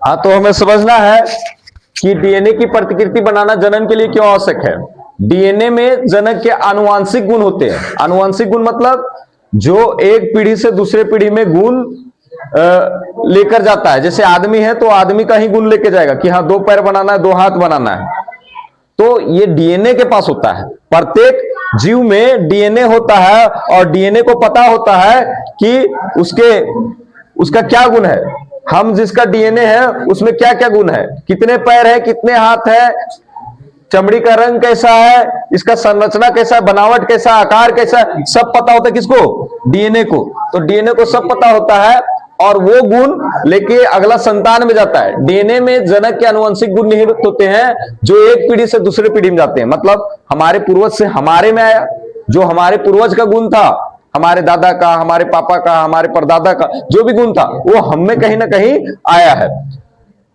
हाँ, तो हमें समझना है कि डीएनए की प्रतिकृति बनाना जनन के लिए क्यों आवश्यक है। डीएनए में जनक के आनुवांशिक गुण होते हैं। आनुवांशिक गुण मतलब जो एक पीढ़ी से दूसरे पीढ़ी में गुण लेकर जाता है। जैसे आदमी है तो आदमी का ही गुण लेके जाएगा कि हाँ 2 पैर बनाना है, 2 हाथ बनाना है, तो ये डीएनए के पास होता है। प्रत्येक जीव में डीएनए होता है और डीएनए को पता होता है कि उसका क्या गुण है। हम जिसका डीएनए है उसमें क्या क्या गुण है, कितने पैर है, कितने हाथ है, चमड़ी का रंग कैसा है, इसका संरचना कैसा है, बनावट कैसा, आकार कैसा है, सब पता होता है किसको? डीएनए को। तो डीएनए को सब पता होता है और वो गुण लेके अगला संतान में जाता है। डीएनए में जनक के आनुवंशिक गुण निहित होते हैं जो एक पीढ़ी से दूसरे पीढ़ी में जाते हैं। मतलब हमारे पूर्वज से हमारे में आया, जो हमारे पूर्वज का गुण था, हमारे दादा का, हमारे पापा का, हमारे परदादा का जो भी गुण था वो हम में कहीं ना कहीं आया है।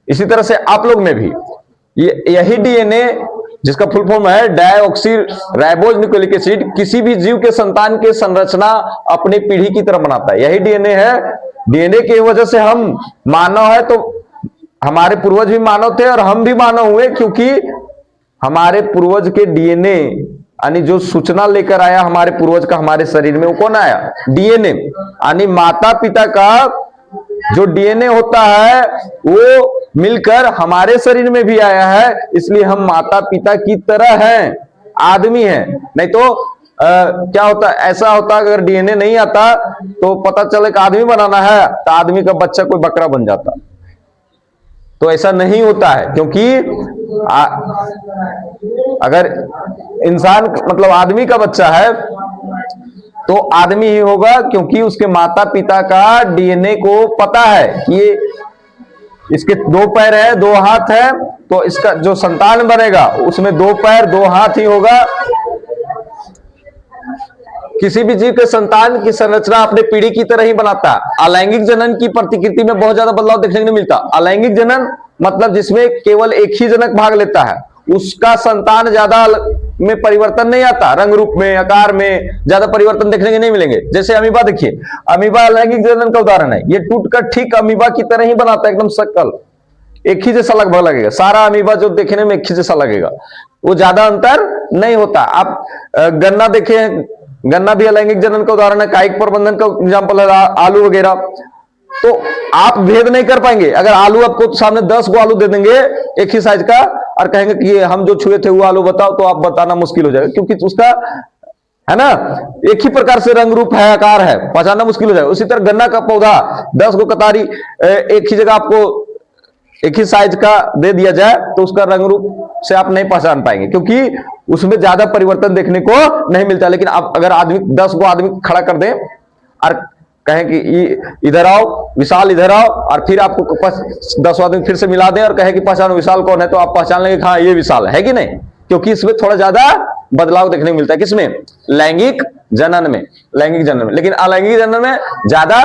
इसी तरह से आप लोग में भी यही डीएनए, जिसका फुल फॉर्म है डायऑक्सी राइबोज न्यूक्लिक एसिड, किसी भी जीव के संतान के संरचना अपनी पीढ़ी की तरह बनाता है। यही डीएनए है। डीएनए की वजह से हम मानव है, तो हमारे पूर्वज भी मानव थे और हम भी मानव हुए, क्योंकि हमारे पूर्वज के डीएनए यानी जो सूचना लेकर आया हमारे पूर्वज का हमारे शरीर में, वो कौन आया? डीएनए। यानी माता पिता का जो डीएनए होता है वो मिलकर हमारे शरीर में भी आया है, इसलिए हम माता पिता की तरह हैं, आदमी हैं। नहीं तो क्या होता, ऐसा होता अगर डीएनए नहीं आता तो पता चले कि आदमी बनाना है तो आदमी का बच्चा कोई बकरा बन जाता। तो ऐसा नहीं होता है, क्योंकि अगर इंसान मतलब आदमी का बच्चा है तो आदमी ही होगा, क्योंकि उसके माता पिता का डीएनए को पता है कि इसके 2 पैर है, 2 हाथ है, तो इसका जो संतान बनेगा उसमें 2 पैर 2 हाथ ही होगा। किसी भी जीव के संतान की संरचना अपने पीढ़ी की तरह ही बनाता है। अलैंगिक जनन की प्रतिकृति में बहुत ज्यादा बदलाव देखने को नहीं मिलता। अलैंगिक जनन मतलब जिसमें केवल एक ही जनक भाग लेता है, उसका संतान ज्यादा में परिवर्तन नहीं आता, रंग रूप में, आकार में ज्यादा परिवर्तन देखने के नहीं मिलेंगे। जैसे अमीबा देखिए, अमीबा अलैंगिक जनन का उदाहरण है। ये टूटकर ठीक अमीबा की तरह ही बनाता है, एकदम शक्ल एक ही जैसा लगभग लगेगा। सारा अमीबा जो देखने में एक ही जैसा लगेगा, वो ज्यादा अंतर नहीं होता। आप गन्ना देखे, गन्ना भी अलैंगिक जनन का उदाहरण है। कायिक प्रबंधन का एग्जाम्पल है आलू वगैरह। तो आप भेद नहीं कर पाएंगे। अगर आलू आपको सामने 10 गो आलू दे देंगे एक ही साइज का और कहेंगे कि हम जो छुए थे वो आलू बताओ, तो आप बताना मुश्किल हो जाएगा, क्योंकि उसका है ना एक ही प्रकार से रंग रूप है, आकार है, पहचानना मुश्किल हो जाएगा। उसी तरह गन्ना का पौधा 10 गो कतारी एक ही जगह आपको एक ही साइज का दे दिया जाए तो उसका रंग रूप से आप नहीं पहचान पाएंगे, क्योंकि उसमें ज्यादा परिवर्तन देखने को नहीं मिलता। लेकिन आप अगर आदमी 10 गो आदमी खड़ा कर दें और कहें कि इधर आओ विशाल, इधर आओ, और फिर आपको 10 आदमी फिर से मिला दें और कहें कि पहचानो विशाल कौन है, तो आप पहचान लेंगे हाँ ये विशाल है कि नहीं, क्योंकि इसमें थोड़ा ज्यादा बदलाव देखने को मिलता है। किसमें? लैंगिक जनन में। लैंगिक जनन में। लेकिन अलैंगिक जनन में ज्यादा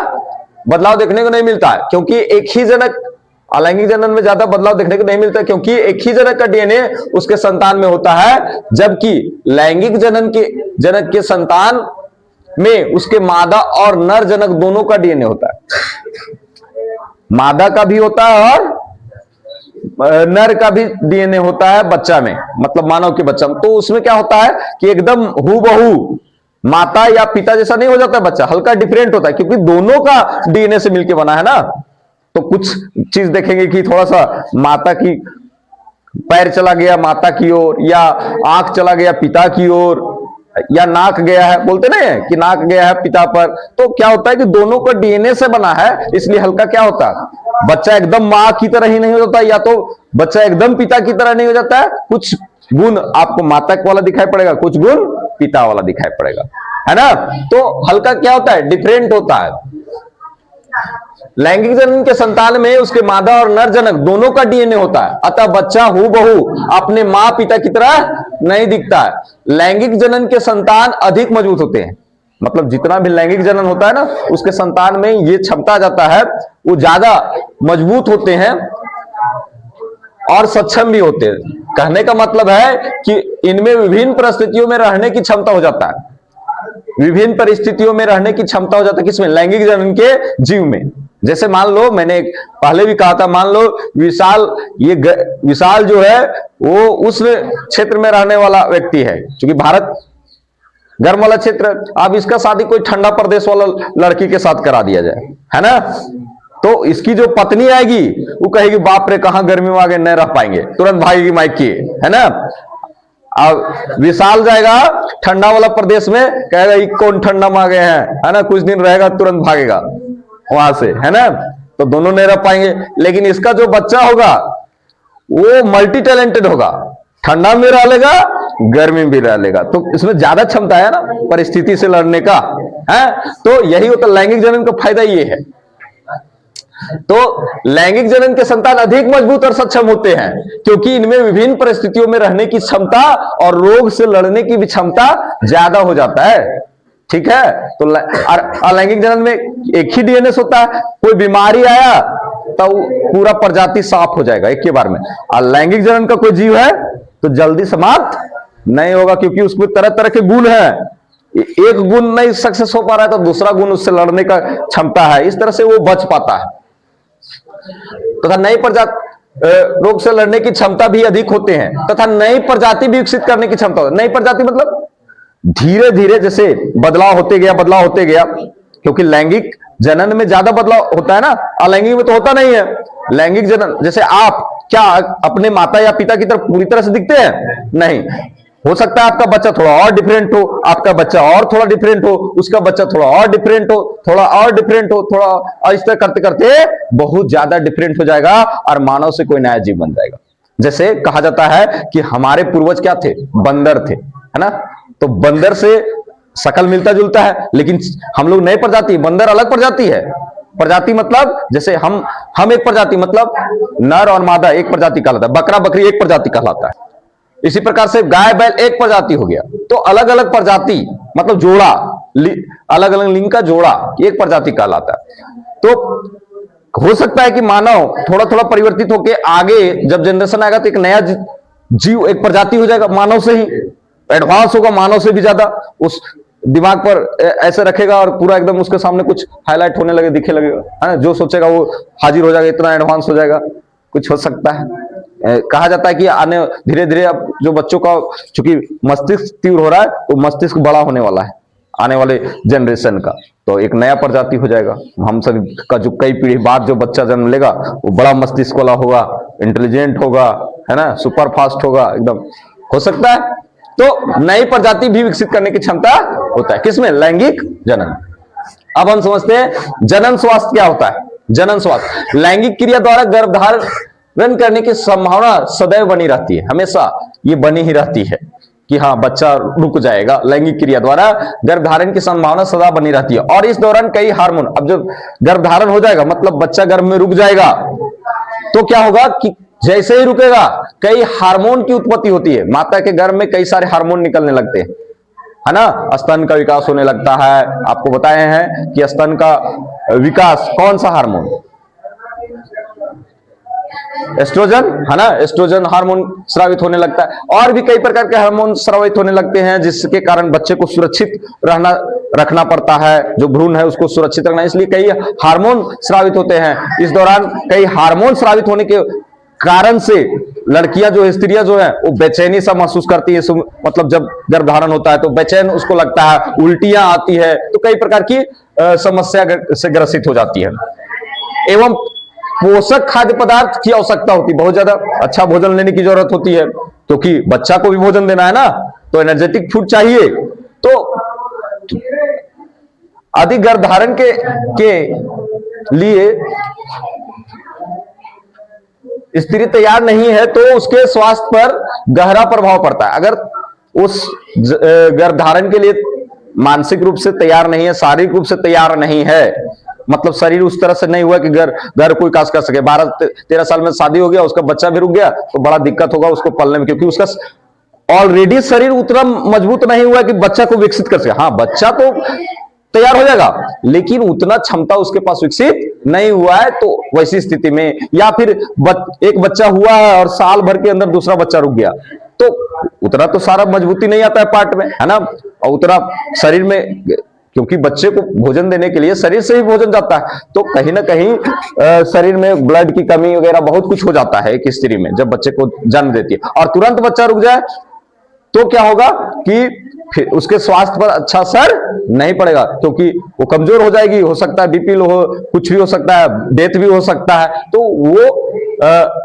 बदलाव देखने को नहीं मिलता है, क्योंकि एक ही जनक, अलैंगिक जनन में ज्यादा बदलाव देखने को नहीं मिलता, क्योंकि एक ही जनक का डीएनए उसके संतान में होता है, जबकि लैंगिक जनक के संतान में उसके मादा और नर जनक दोनों का डीएनए होता है। मादा का भी होता है और नर का भी डीएनए होता है बच्चा में, मतलब मानव के बच्चा में। तो उसमें क्या होता है कि एकदम हूबहू माता या पिता जैसा नहीं हो जाता बच्चा, हल्का डिफरेंट होता है, क्योंकि दोनों का डीएनए से मिलकर बना है ना। तो कुछ चीज देखेंगे कि थोड़ा सा माता की पैर चला गया माता की ओर, या आंख चला गया पिता की ओर, या नाक गया है, बोलते नहीं है कि नाक गया है पिता पर। तो क्या होता है कि दोनों का डीएनए से बना है, इसलिए हल्का क्या होता है, बच्चा एकदम माँ की तरह ही नहीं हो जाता, या तो बच्चा एकदम पिता की तरह नहीं हो जाता है। कुछ गुण आपको माता वाला दिखाई पड़ेगा, कुछ गुण पिता वाला दिखाई पड़ेगा, है ना। तो हल्का क्या होता है, डिफरेंट होता है। लैंगिक जनन के संतान में उसके मादा और नर जनक दोनों का डीएनए होता है, अतः बच्चा हूबहू अपने मां पिता की तरह नहीं दिखता है। लैंगिक जनन के संतान अधिक मजबूत होते हैं, मतलब जितना भी लैंगिक जनन होता है ना, उसके संतान में ये क्षमता जाता है, वो ज्यादा मजबूत होते हैं और सक्षम भी होते हैं। कहने का मतलब है कि इनमें विभिन्न परिस्थितियों में रहने की क्षमता हो जाता है, विभिन्न परिस्थितियों में रहने की क्षमता हो जाता है। किसमें? लैंगिक जनन के जीव में। जैसे मान लो, मैंने पहले भी कहा था, मान लो विशाल, विशाल जो है वो उस क्षेत्र में रहने वाला व्यक्ति है, क्योंकि भारत गर्म वाला क्षेत्र। अब इसका शादी कोई ठंडा प्रदेश वाला लड़की के साथ करा दिया जाए, है ना, तो इसकी जो पत्नी आएगी वो कहेगी बाप रे कहां गर्मी में आगे नहीं रह पाएंगे, तुरंत भागेगी मायके, है ना। अब विशाल जाएगा ठंडा वाला प्रदेश में, कहेगा ये कौन ठंडा में आ गए हैं, है ना, कुछ दिन रहेगा तुरंत भागेगा वहां से, है ना, तो दोनों नहीं रह पाएंगे। लेकिन इसका जो बच्चा होगा वो मल्टी टैलेंटेड होगा, ठंडा में रह लेगा, गर्मी भी रह लेगा, तो इसमें ज्यादा क्षमता है ना परिस्थिति से लड़ने का, है। तो यही होता, लैंगिक जनन का फायदा ये है। तो लैंगिक जनन के संतान अधिक मजबूत और सक्षम होते हैं, क्योंकि इनमें विभिन्न परिस्थितियों में रहने की क्षमता और रोग से लड़ने की भी क्षमता ज्यादा हो जाता है, ठीक है। तो अलैंगिक जनन में एक ही डीएनए होता है, कोई बीमारी आया तो पूरा प्रजाति साफ हो जाएगा एक के बार में। अलैंगिक जनन का कोई जीव है तो जल्दी समाप्त नहीं होगा, क्योंकि उसमें तरह तरह के गुण हैं, एक गुण नहीं सक्सेस हो पा रहा है तो दूसरा गुण उससे लड़ने का क्षमता है, इस तरह से वो बच पाता है। तथा नई प्रजाति रोग से लड़ने की क्षमता भी अधिक होते हैं, तथा नई प्रजाति भी विकसित करने की क्षमता होती है। नई प्रजाति मतलब धीरे धीरे जैसे बदलाव होते गया, क्योंकि लैंगिक जनन में ज्यादा बदलाव होता है ना, अलैंगिक में तो होता नहीं है। लैंगिक जनन जैसे आप क्या अपने माता या पिता की तरफ पूरी तरह से दिखते हैं? नहीं, हो सकता है आपका बच्चा थोड़ा और डिफरेंट हो, आपका बच्चा और थोड़ा डिफरेंट हो, उसका बच्चा थोड़ा और डिफरेंट हो, थोड़ा और डिफरेंट हो, थोड़ा, और इस तरह करते करते बहुत ज्यादा डिफरेंट हो जाएगा और मानव से कोई नया जीव बन जाएगा। जैसे कहा जाता है कि हमारे पूर्वज क्या थे? बंदर थे, है ना, तो बंदर से शकल मिलता जुलता है, लेकिन हम लोग नई प्रजाति, बंदर अलग प्रजाति है। प्रजाति मतलब जैसे हम एक प्रजाति मतलब नर और मादा एक प्रजाति कहलाता है, बकरा बकरी एक प्रजाति कहलाता है। इसी प्रकार से गाय बैल एक प्रजाति हो गया, तो अलग अलग प्रजाति मतलब जोड़ा, अलग अलग लिंग का जोड़ा एक प्रजाति कहलाता है। तो हो सकता है कि मानव थोड़ा थोड़ा परिवर्तित होकर आगे जब जनरेशन आएगा तो एक नया जीव, एक प्रजाति हो जाएगा, मानव से ही एडवांस होगा, मानव से भी ज्यादा, उस दिमाग पर ऐसे रखेगा और पूरा एकदम उसके सामने कुछ हाईलाइट होने लगे, दिखे लगेगा, है ना, जो सोचेगा वो हाजिर हो जाएगा, इतना एडवांस हो जाएगा, कुछ हो सकता है। कहा जाता है कि आने धीरे धीरे अब जो बच्चों का चूंकि मस्तिष्क तीव्र हो रहा है, वो मस्तिष्क बड़ा होने वाला है आने वाले जनरेशन का, तो एक नया प्रजाति हो जाएगा। हम सब का जो कई पीढ़ी बाद जो बच्चा जन्म लेगा वो बड़ा मस्तिष्क वाला होगा, इंटेलिजेंट होगा, है ना, सुपर फास्ट होगा, एकदम हो सकता है। तो नई प्रजाति भी विकसित करने की क्षमता होता है, किसमें? लैंगिक जनन। अब हम समझते हैं जनन स्वास्थ्य क्या होता है। जनन स्वास्थ्य, लैंगिक क्रिया द्वारा गर्भधारण करने की संभावना सदैव बनी रहती है, हमेशा ये बनी ही रहती है कि हाँ बच्चा रुक जाएगा। लैंगिक क्रिया द्वारा गर्भधारण की संभावना सदा बनी रहती है, और इस दौरान कई हार्मोन, अब जब गर्भधारण हो जाएगा मतलब बच्चा गर्भ में रुक जाएगा, तो क्या होगा कि जैसे ही रुकेगा कई हार्मोन की उत्पत्ति होती है, माता के गर्भ में कई सारे हार्मोन निकलने लगते हैं, है ना, स्तन का विकास होने लगता है। आपको बताए हैं कि स्तन का विकास कौन सा हार्मोन? एस्ट्रोजन, है ना, एस्ट्रोजन हार्मोन स्रावित होने लगता है, और भी कई प्रकार के हार्मोन स्रावित होने लगते हैं, जिसके कारण बच्चे को सुरक्षित रखना पड़ता है, जो भ्रूण है उसको सुरक्षित रखना, इसलिए कई हार्मोन स्रावित होते हैं। इस दौरान कई हार्मोन स्रावित होने के कारण से लड़कियां जो, स्त्रियां जो है वो बेचैनी सा महसूस करती है, मतलब जब गर्भधारण होता है तो बेचैन उसको लगता है, उल्टियां आती है, तो कई प्रकार की समस्या से ग्रसित हो जाती है। एवं पोषक खाद्य पदार्थ की आवश्यकता होती है, बहुत ज्यादा अच्छा भोजन लेने की जरूरत होती है, क्योंकि बच्चा को भी भोजन देना है ना, तो एनर्जेटिक फूड चाहिए। तो अधिक गर्भधारण के लिए स्त्री तैयार नहीं है तो उसके स्वास्थ्य पर गहरा प्रभाव पड़ता है। अगर उस गर्भधारण के लिए मानसिक रूप से तैयार नहीं है, शारीरिक रूप से तैयार नहीं है, मतलब शरीर उस तरह से नहीं हुआ कि घर कोई काज कर सके, 12-13 साल में शादी हो गया, उसका बच्चा भी रुक गया तो बड़ा दिक्कत होगा उसको पलने में, क्योंकि उसका ऑलरेडी शरीर उतना मजबूत नहीं हुआ कि बच्चा को विकसित कर सके। हाँ, बच्चा तो तैयार हो जाएगा, लेकिन उतना क्षमता उसके पास विकसित नहीं हुआ है, तो वैसी स्थिति में, या फिर एक बच्चा हुआ है और साल भर के अंदर दूसरा बच्चा रुक गया, तो उतना तो सारा मजबूती नहीं आता है पार्ट में, है ना, और उतना शरीर में क्योंकि बच्चे को भोजन देने के लिए शरीर से ही भोजन जाता है, तो कहीं ना कहीं शरीर में ब्लड की कमी वगैरह बहुत कुछ हो जाता है एक स्त्री में जब बच्चे को जन्म देती है, और तुरंत बच्चा रुक जाए तो क्या होगा कि फिर उसके स्वास्थ्य पर अच्छा असर नहीं पड़ेगा, क्योंकि वो कमजोर हो जाएगी, हो सकता है बीपी लो हो, कुछ भी हो सकता है, डेथ भी हो सकता है, तो वो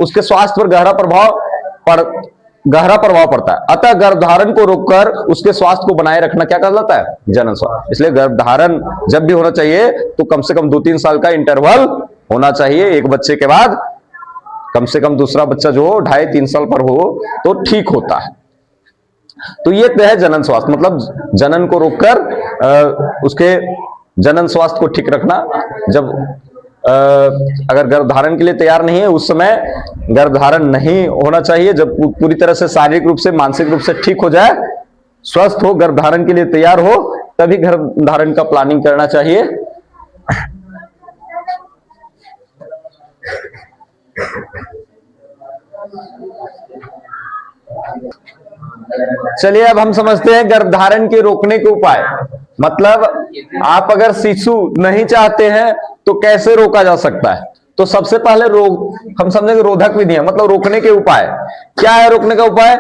उसके स्वास्थ्य पर गहरा प्रभाव पड़ता है। अतः गर्भधारण को रोककर उसके स्वास्थ्य को बनाए रखना क्या कहलाता है? जनन स्वास्थ्य। इसलिए गर्भधारण जब भी होना चाहिए तो कम से कम 2-3 साल का इंटरवल होना चाहिए, एक बच्चे के बाद कम से कम दूसरा बच्चा जो हो 2.5-3 साल पर हो तो ठीक होता है। तो ये है जनन स्वास्थ्य, मतलब जनन को रोककर उसके जनन स्वास्थ्य को ठीक रखना। जब अगर गर्भधारण के लिए तैयार नहीं है उस समय गर्भधारण नहीं होना चाहिए। जब पूरी तरह से शारीरिक रूप से मानसिक रूप से ठीक हो जाए, स्वस्थ हो, गर्भधारण के लिए तैयार हो, तभी गर्भधारण का प्लानिंग करना चाहिए। चलिए अब हम समझते हैं गर्भधारण के रोकने के उपाय। मतलब आप अगर शिशु नहीं चाहते हैं तो कैसे रोका जा सकता है? तो सबसे पहले हम समझेंगे रोधक विधियां, मतलब रोकने के उपाय। क्या है रोकने का उपाय?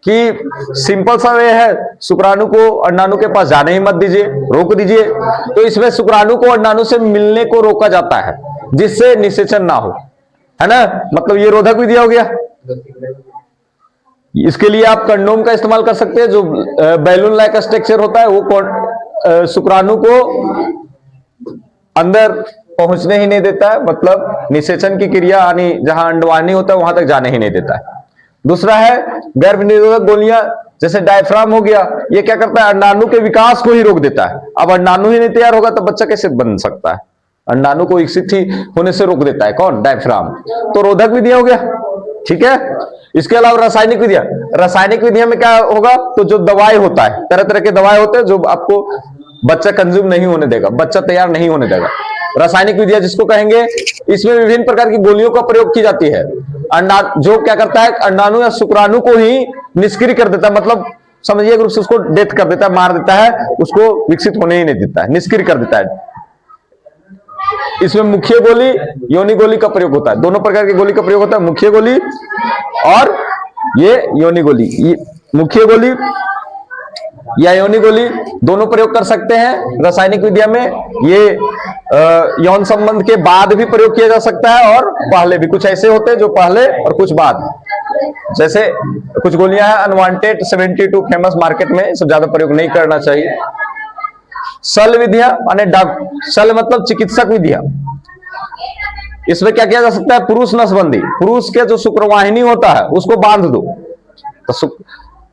कि सिंपल सा वे है, शुक्राणु को अंडाणु के पास जाने ही मत दीजिए, रोक दीजिए। तो इसमें शुक्राणु को अंडाणु से मिलने को रोका जाता है जिससे निषेचन ना हो, है ना। मतलब ये रोधक विधि हो गया। इसके लिए आप कंडोम का इस्तेमाल कर सकते हैं, जो बैलून लाइक स्ट्रक्चर होता है, वो शुक्राणु को अंदर पहुंचने ही नहीं देता है, मतलब निषेचन की क्रिया यानी जहां अंडवाहिनी होता है वहां तक जाने ही नहीं देता है। दूसरा है गर्भ निरोधक गोलियां, जैसे डायफ्राम हो गया, ये क्या करता है? अंडाणु के विकास को ही रोक देता है। अब अंडाणु ही नहीं तैयार होगा तो बच्चा कैसे बन सकता है? अंडाणु को विकसित ही होने से रोक देता है कौन? डायफ्राम। तो रोधक विधियां हो गया, ठीक है। इसके अलावा रासायनिक विधियां, रासायनिक विधियां में क्या होगा? तो जो दवाई होता है, तरह तरह के दवाई होते हैं जो आपको बच्चा कंज्यूम नहीं होने देगा, बच्चा तैयार नहीं होने देगा। रासायनिक विधियां जिसको कहेंगे, इसमें विभिन्न प्रकार की गोलियों का प्रयोग की जाती है। जो क्या करता है? अंडाणु या शुक्राणु को ही निष्क्रिय कर देता है, मतलब समझिए रूप से उसको डेथ कर देता है, मार देता है, उसको विकसित होने ही नहीं देता है, निष्क्रिय कर देता है। इसमें मुख्य गोली, योनि गोली का प्रयोग होता है। दोनों प्रकार की गोली का प्रयोग होता है, मुख्य गोली और ये योनि गोली। ये मुख्य गोली या योनि गोली दोनों प्रयोग कर सकते हैं रासायनिक विद्या में। ये यौन संबंध के बाद भी प्रयोग किया जा सकता है और पहले भी। कुछ ऐसे होते हैं जो पहले और कुछ बाद। जैसे कुछ गोलियां हैं अनवांटेड 72 फेमस मार्केट में, सब ज्यादा प्रयोग नहीं करना चाहिए। शल्य विधियां माने शल्य मतलब चिकित्सक विधियां। इसमें क्या किया जा सकता है? पुरुष नसबंदी, पुरुष के जो शुक्रवाहिनी होता है उसको बांध दो, तो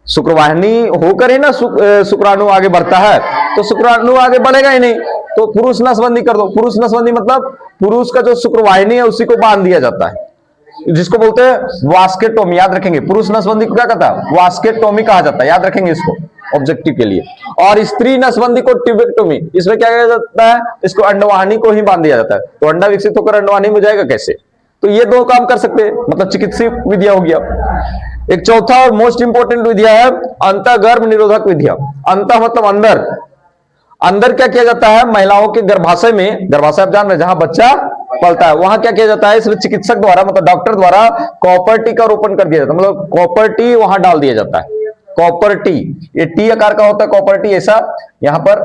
शुक्रवाहिनी होकर ही ना शुक्राणु आगे बढ़ता है, तो शुक्राणु आगे बढ़ेगा ही नहीं, तो पुरुष नसबंदी कर दो। पुरुष नसबंदी मतलब पुरुष का जो शुक्रवाहिनी है उसी को बांध दिया जाता है, जिसको बोलते हैं वास्केटोमी। याद रखेंगे, पुरुष नसबंदी को क्या कहता है? वास्केटोमी कहा जाता है, याद रखेंगे इसको ऑब्जेक्टिव के लिए। और स्त्री नसबंदी को ट्यूबेक्टोमी। इसमें क्या किया जाता है? इसको अंडवाहिनी को ही बांध दिया जाता है, तो अंडा विकसित होकर अंडवाहिनी में जाएगा कैसे? तो ये दो काम कर सकते हैं, मतलब चिकित्सीय विधिया हो गया। एक चौथा और मोस्ट इंपोर्टेंट विधिया है अंतःगर्भ निरोधक विधिया। अंत मतलब अंदर। अंदर क्या किया जाता है? महिलाओं के गर्भाशय में, गर्भाशय आप जान रहे हैं जहां बच्चा पलता है, वहां क्या किया जाता है? इसमें चिकित्सक द्वारा मतलब डॉक्टर द्वारा कॉपर टी का रोपण कर दिया जाता है, मतलब कॉपर टी वहां डाल दिया जाता है। कॉपर टी, ये टी आकार का होता है कॉपर टी, ऐसा यहां पर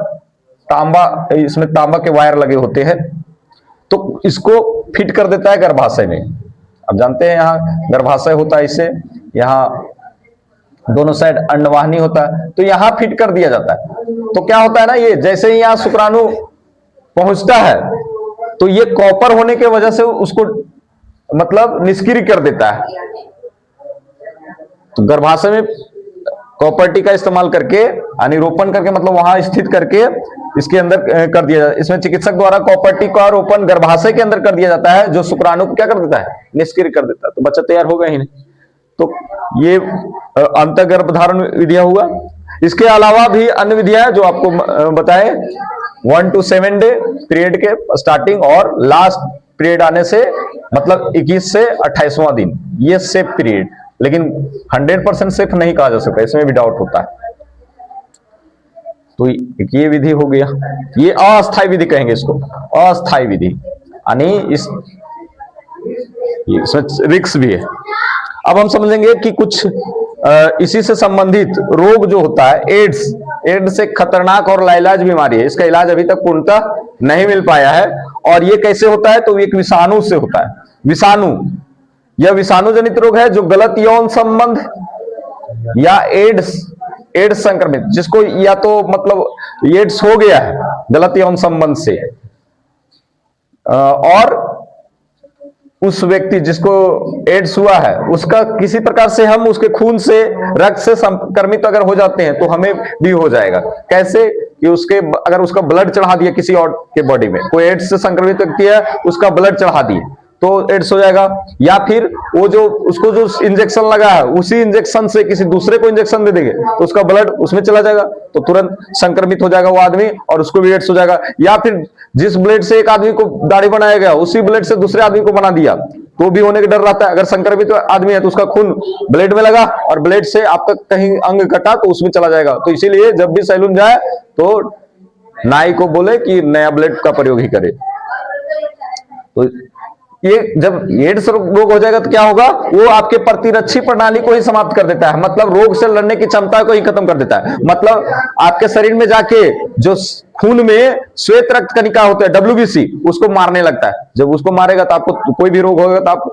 तांबा, इसमें तांबा के वायर लगे होते हैं, तो इसको फिट कर देता है गर्भाशय में। अब जानते हैं यहाँ गर्भाशय होता है, इससे यहाँ दोनों साइड अंडवाहिनी होता है, तो यहां फिट कर दिया जाता है। तो क्या होता है ना, ये जैसे ही यहाँ शुक्राणु पहुंचता है तो ये कॉपर होने की वजह से उसको मतलब निष्क्रिय कर देता है। तो गर्भाशय में कॉपर टी का इस्तेमाल करके यानी रोपण करके, मतलब वहां स्थित करके इसके अंदर कर दिया जाता है। इसमें चिकित्सक द्वारा कॉपर टी का रोपण गर्भाशय के अंदर कर दिया जाता है, जो शुक्राणु को क्या कर देता है? निष्क्रिय कर देता है, तो बच्चा तैयार होगा ही नहीं। तो ये अंतःगर्भधारण विधिया हुआ। इसके अलावा भी अन्य विधियां जो आपको बताए, 1 to 7 डे पीरियड के स्टार्टिंग और लास्ट पीरियड आने से मतलब 21 से 28वां दिन, ये सेफ पीरियड, लेकिन 100% सेफ नहीं कहा जा सकता, इसमें भी डाउट होता है। तो एक ये विधि हो गया, ये अस्थायी विधि कहेंगे इसको, अस्थायी विधि, यानी इसमें रिक्स भी है। अब हम समझेंगे कि कुछ इसी से संबंधित रोग जो होता है, एड्स एक खतरनाक और लाइलाज बीमारी है, इसका इलाज अभी तक पूर्णतः नहीं मिल पाया है। और ये कैसे होता है, तो एक विषाणु से होता है। विषाणु, यह विषाणु जनित रोग है जो गलत यौन संबंध या एड्स संक्रमित, जिसको या तो मतलब एड्स हो गया है गलत यौन संबंध से, और उस व्यक्ति जिसको एड्स हुआ है उसका किसी प्रकार से हम उसके खून से, रक्त से संक्रमित अगर हो जाते हैं तो हमें भी हो जाएगा। कैसे कि उसके अगर उसका ब्लड चढ़ा दिया किसी और के बॉडी में, कोई एड्स से संक्रमित व्यक्ति है उसका ब्लड चढ़ा दिए तो एड्स हो जाएगा। या फिर वो जो उसको जो इंजेक्शन लगा है उसी इंजेक्शन से किसी दूसरे को इंजेक्शन दे देंगे तो उसका ब्लड उसमें चला जाएगा तो तुरंत संक्रमित हो जाएगा वो आदमी और उसको भी एड्स हो जाएगा। या फिर जिस ब्लेड से एक आदमी को दाढ़ी बनाया गया उसी ब्लेड से दूसरे आदमी को बना दिया तो भी होने का डर रहता है। अगर संक्रमित आदमी है तो उसका खून ब्लेड में लगा और ब्लेड से आपका कहीं अंग कटा तो उसमें चला जाएगा। तो इसीलिए जब भी सैलून जाए तो नाई को बोले कि नया ब्लेड का प्रयोग ही करे। तो ये जब एड्स रोग हो जाएगा तो क्या होगा, वो आपके प्रतिरक्षी प्रणाली को ही समाप्त कर देता है, मतलब रोग से लड़ने की क्षमता को ही खत्म कर देता है। मतलब आपके शरीर में जाके जो खून में श्वेत रक्त कणिका होते हैं WBC, उसको मारने लगता है। जब उसको मारेगा तो आपको कोई भी रोग होगा तो आप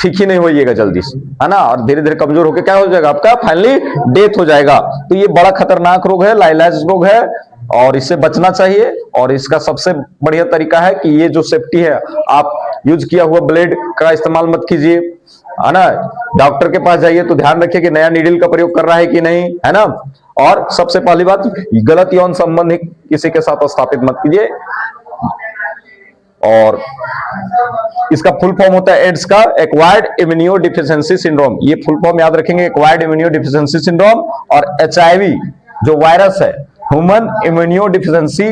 ठीक ही नहीं होइएगा जल्दी से, है ना, और धीरे धीरे कमजोर होकर क्या हो जाएगा, आपका फाइनली डेथ हो जाएगा। तो ये बड़ा खतरनाक रोग है, लाइलाज रोग है और इससे बचना चाहिए। और इसका सबसे बढ़िया तरीका है कि ये जो सेफ्टी है, आप यूज किया हुआ ब्लेड का इस्तेमाल मत कीजिए, है ना। डॉक्टर के पास जाइए तो ध्यान रखिए कि नया नीडल का प्रयोग कर रहा है कि नहीं, है ना। और सबसे पहली बात, गलत यौन संबंध किसी के साथ स्थापित मत कीजिए। और इसका फुल फॉर्म होता है एड्स का एक्वायर्ड इम्यूनो डिफिशियंसी सिंड्रोम, ये फुल फॉर्म याद रखेंगे, एक्वायर्ड इम्यूनो डिफिशियंसी सिंड्रोम। और HIV जो वायरस है, human immuno deficiency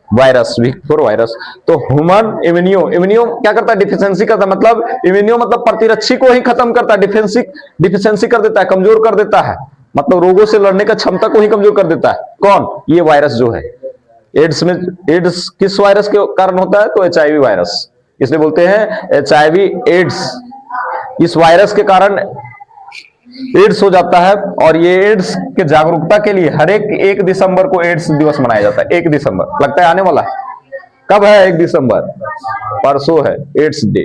virus victor virus. तो ह्यूमन इम्यूनो क्या करता है, डिफिशियंसी करता है, मतलब इम्यूनो मतलब प्रतिरक्षी को ही खत्म करता है, डिफिशियंसी कर देता है, कमजोर कर देता है, मतलब रोगों से लड़ने का क्षमता को ही कमजोर कर देता है। कौन, ये वायरस जो है। एड्स किस वायरस के कारण होता है, तो HIV वायरस, इसलिए बोलते हैं HIV एड्स। इस वायरस के कारण एड्स हो जाता है। और ये एड्स के जागरूकता के लिए हर एक 1 दिसंबर को एड्स दिवस मनाया जाता है। 1 दिसंबर लगता है आने वाला है, कब है 1 दिसंबर, परसों है एड्स डे,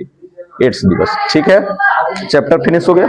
एड्स दिवस। ठीक है, चैप्टर फिनिश हो गया।